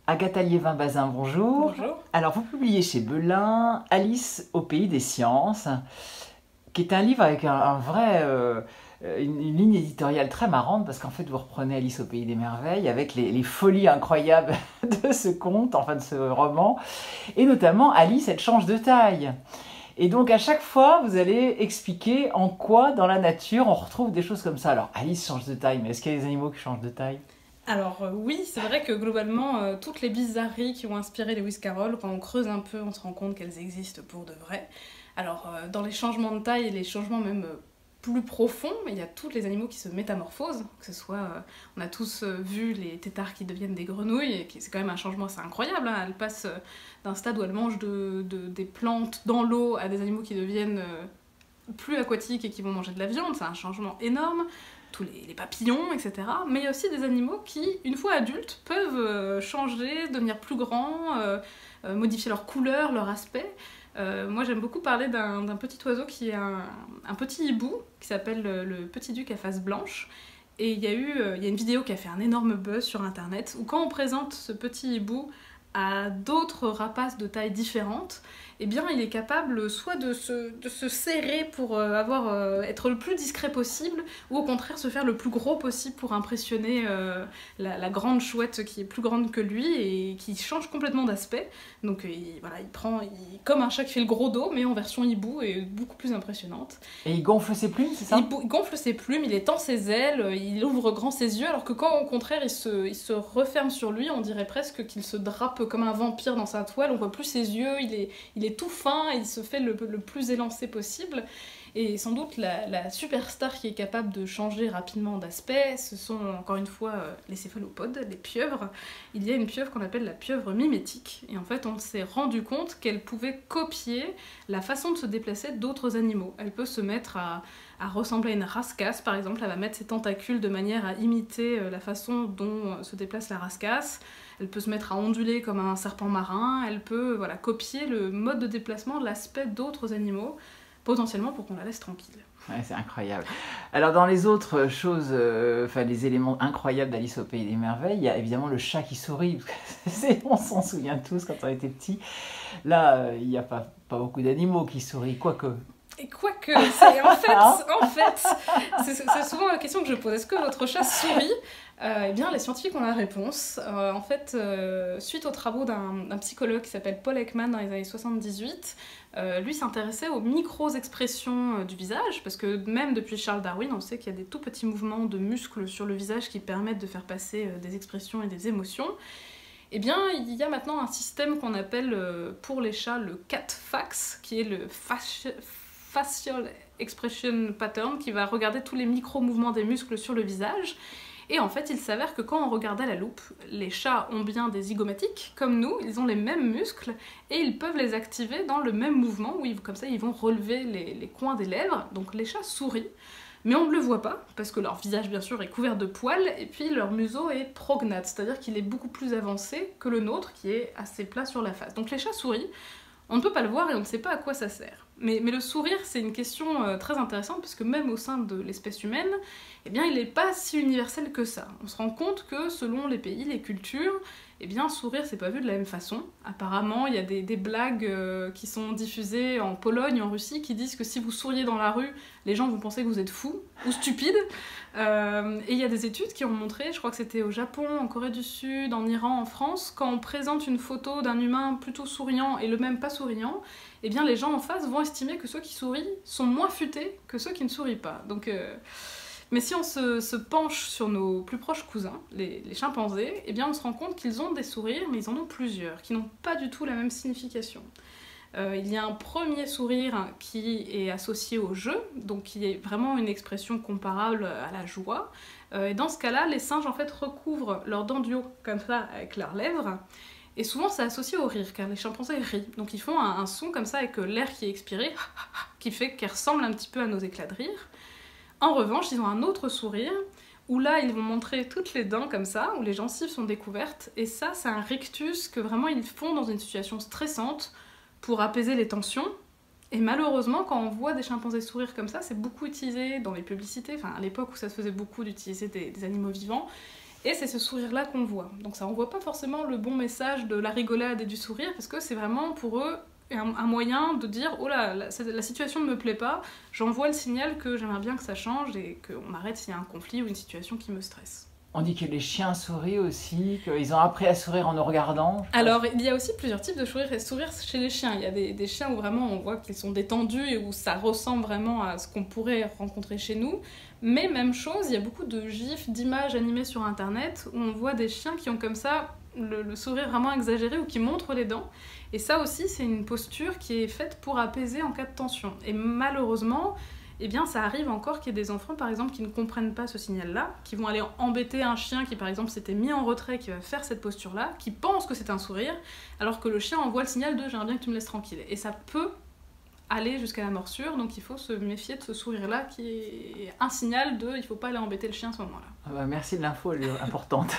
Agatha Liévin-Bazin, bonjour. Bonjour. Alors, vous publiez chez Belin Alice au pays des sciences, qui est un livre avec une ligne éditoriale très marrante, parce qu'en fait, vous reprenez Alice au pays des merveilles avec les folies incroyables de ce conte, enfin de ce roman, et notamment Alice, elle change de taille. Et donc, à chaque fois, vous allez expliquer en quoi, dans la nature, on retrouve des choses comme ça. Alors, Alice change de taille, mais est-ce qu'il y a des animaux qui changent de taille? Alors oui, c'est vrai que globalement, toutes les bizarreries qui ont inspiré Lewis Carroll, quand on creuse un peu, on se rend compte qu'elles existent pour de vrai. Alors dans les changements de taille et les changements même plus profonds, il y a tous les animaux qui se métamorphosent, que ce soit, on a tous vu les têtards qui deviennent des grenouilles, et c'est quand même un changement assez incroyable, hein. Elles passent d'un stade où elles mangent des plantes dans l'eau à des animaux qui deviennent plus aquatiques et qui vont manger de la viande, c'est un changement énorme, tous les papillons, etc. Mais il y a aussi des animaux qui, une fois adultes, peuvent changer, devenir plus grands, modifier leur couleur, leur aspect. Moi j'aime beaucoup parler d'un petit oiseau qui est un petit hibou, qui s'appelle le petit duc à face blanche. Et il y a une vidéo qui a fait un énorme buzz sur internet, où quand on présente ce petit hibou à d'autres rapaces de taille différente, eh bien il est capable soit de se serrer pour être le plus discret possible, ou au contraire se faire le plus gros possible pour impressionner la grande chouette qui est plus grande que lui et qui change complètement d'aspect. Donc comme un chat qui fait le gros dos, mais en version hibou et beaucoup plus impressionnante. Et il gonfle ses plumes, c'est ça? Il gonfle ses plumes, il étend ses ailes, il ouvre grand ses yeux, alors que quand au contraire il se referme sur lui, on dirait presque qu'il se drape comme un vampire dans sa toile, on voit plus ses yeux, il est tout fin, il se fait le plus élancé possible. Et sans doute la superstar qui est capable de changer rapidement d'aspect, ce sont encore une fois les céphalopodes, les pieuvres. Il y a une pieuvre qu'on appelle la pieuvre mimétique, et en fait on s'est rendu compte qu'elle pouvait copier la façon de se déplacer d'autres animaux. Elle peut se mettre à ressembler à une rascasse, par exemple, elle va mettre ses tentacules de manière à imiter la façon dont se déplace la rascasse. Elle peut se mettre à onduler comme un serpent marin, elle peut copier le mode de déplacement, l'aspect d'autres animaux, potentiellement pour qu'on la laisse tranquille. Ouais, c'est incroyable. Alors, dans les autres choses, les éléments incroyables d'Alice au Pays des Merveilles, il y a évidemment le chat qui sourit. On s'en souvient tous quand on était petits. Là, il n'y a pas beaucoup d'animaux qui sourient, quoique. Et quoique, en fait, c'est souvent la question que je pose. Est-ce que votre chat sourit? Eh bien, les scientifiques ont la réponse. Suite aux travaux d'un psychologue qui s'appelle Paul Ekman dans les années 78, lui s'intéressait aux micro-expressions du visage, parce que même depuis Charles Darwin, on sait qu'il y a des tout petits mouvements de muscles sur le visage qui permettent de faire passer des expressions et des émotions. Eh bien, il y a maintenant un système qu'on appelle pour les chats le CAT-FAX, qui est le Facial Expression Pattern, qui va regarder tous les micro-mouvements des muscles sur le visage. Et en fait, il s'avère que quand on regarde à la loupe, les chats ont bien des zygomatiques, comme nous, ils ont les mêmes muscles, et ils peuvent les activer dans le même mouvement, où comme ça ils vont relever les coins des lèvres, donc les chats sourient. Mais on ne le voit pas, parce que leur visage bien sûr est couvert de poils, et puis leur museau est prognate, c'est-à-dire qu'il est beaucoup plus avancé que le nôtre, qui est assez plat sur la face. Donc les chats sourient, on ne peut pas le voir et on ne sait pas à quoi ça sert. Mais le sourire, c'est une question très intéressante, parce que même au sein de l'espèce humaine, eh bien, il n'est pas si universel que ça. On se rend compte que selon les pays, les cultures, eh bien, sourire, c'est pas vu de la même façon. Apparemment, il y a des blagues qui sont diffusées en Pologne, en Russie, qui disent que si vous souriez dans la rue, les gens vont penser que vous êtes fou ou stupide. Et il y a des études qui ont montré, je crois que c'était au Japon, en Corée du Sud, en Iran, en France, quand on présente une photo d'un humain plutôt souriant et le même pas souriant, eh bien les gens en face vont estimer que ceux qui sourient sont moins futés que ceux qui ne sourient pas. Mais si on se penche sur nos plus proches cousins, les chimpanzés, eh bien on se rend compte qu'ils ont des sourires, mais ils en ont plusieurs, qui n'ont pas du tout la même signification. Il y a un premier sourire qui est associé au jeu, donc qui est vraiment une expression comparable à la joie. Et dans ce cas-là, les singes en fait recouvrent leurs dents du haut comme ça avec leurs lèvres. Et souvent c'est associé au rire, car les chimpanzés rient. Donc ils font un son comme ça avec l'air qui est expiré, qui ressemble un petit peu à nos éclats de rire. En revanche, ils ont un autre sourire, où là ils vont montrer toutes les dents comme ça, où les gencives sont découvertes, et ça c'est un rictus que vraiment ils font dans une situation stressante, pour apaiser les tensions. Et malheureusement, quand on voit des chimpanzés sourire comme ça, c'est beaucoup utilisé dans les publicités, enfin à l'époque où ça se faisait beaucoup d'utiliser des animaux vivants, Et c'est ce sourire-là qu'on voit. Donc ça envoie pas forcément le bon message de la rigolade et du sourire, parce que c'est vraiment pour eux un moyen de dire « Oh là, la situation ne me plaît pas, j'envoie le signal que j'aimerais bien que ça change et qu'on arrête s'il y a un conflit ou une situation qui me stresse. » On dit que les chiens sourient aussi, qu'ils ont appris à sourire en nous regardant. Alors, il y a aussi plusieurs types de sourires chez les chiens. Il y a des chiens où vraiment on voit qu'ils sont détendus et où ça ressemble vraiment à ce qu'on pourrait rencontrer chez nous. Mais même chose, il y a beaucoup de gifs, d'images animées sur Internet où on voit des chiens qui ont comme ça le sourire vraiment exagéré ou qui montrent les dents. Et ça aussi, c'est une posture qui est faite pour apaiser en cas de tension. Et malheureusement, eh bien, ça arrive encore qu'il y ait des enfants, par exemple, qui ne comprennent pas ce signal-là, qui vont aller embêter un chien qui, par exemple, s'était mis en retrait, qui va faire cette posture-là, qui pense que c'est un sourire, alors que le chien envoie le signal de « j'aimerais bien que tu me laisses tranquille ». Et ça peut aller jusqu'à la morsure, donc il faut se méfier de ce sourire-là qui est un signal de « il ne faut pas aller embêter le chien à ce moment-là ». Merci de l'info, elle est importante.